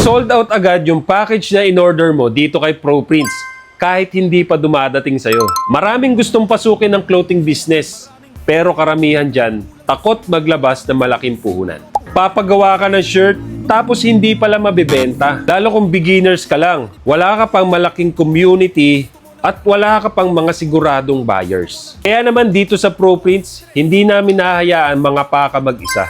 Sold out agad yung package na in-order mo dito kay ProPrints kahit hindi pa dumadating sa'yo. Maraming gustong pasukin ng clothing business, pero karamihan dyan takot maglabas ng malaking puhunan. Papagawa ka ng shirt tapos hindi pala mabibenta. Lalo kung beginners ka lang, wala ka pang malaking community at wala ka pang mga siguradong buyers. Kaya naman dito sa ProPrints, hindi namin nahahayaan mga paka mag-isa.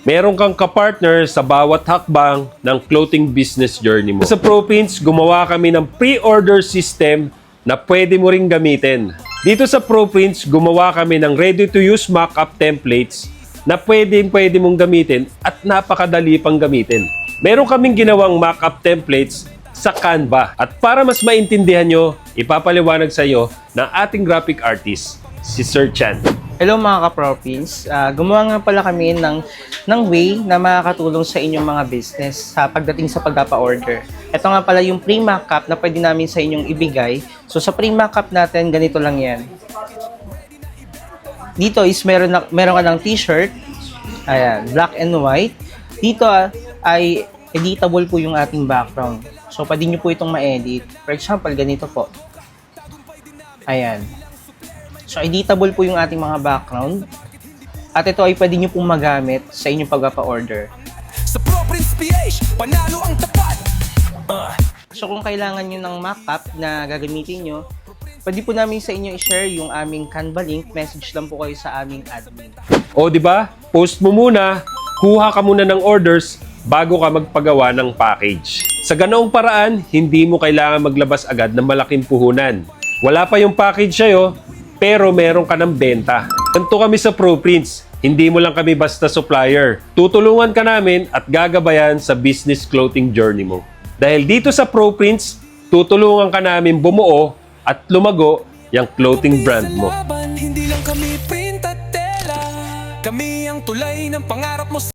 Meron kang kapartner sa bawat hakbang ng clothing business journey mo. Sa ProPrints, gumawa kami ng pre-order system na pwede mo ring gamitin. Dito sa ProPrints, gumawa kami ng ready-to-use mock-up templates na pwede mong gamitin at napakadali pang gamitin. Meron kaming ginawang mock-up templates sa Canva. At para mas maintindihan nyo, ipapaliwanag sa iyo ng ating graphic artist, si Sir Chan. Hello mga ka-ProPrints. Gumawa nga pala kami ng way na makakatulong sa inyong mga business sa pagdating sa pagpapa-order. Ito nga pala yung pre-mock-up na pwede namin sa inyong ibigay. So sa pre-mock-up natin, ganito lang yan. Dito is meron ka ng t-shirt. Ayan, black and white. Dito ay editable po yung ating background. So pwede nyo po itong ma-edit. For example, ganito po. Ayan. So, editable po yung ating mga background. At ito ay pwede nyo pong magamit sa inyong pagpapa-order. Sa ProPrints PH, panalo ang tapat! So, kung kailangan nyo ng mock-up na gagamitin nyo, pwede po namin sa inyo i-share yung aming Canva link. Message lang po kayo sa aming admin. O, di ba? Post mo muna, kuha ka muna ng orders bago ka magpagawa ng package. Sa ganoong paraan, hindi mo kailangan maglabas agad ng malaking puhunan. Wala pa yung package sa'yo, pero meron ka ng benta. Ganito kami sa ProPrints. Hindi mo lang kami basta supplier. Tutulungan ka namin at gagabayan sa business clothing journey mo. Dahil dito sa ProPrints, tutulungan ka namin bumuo at lumago yung clothing brand mo. Hindi lang kami print at tela, kami ang tulay ng pangarap mo.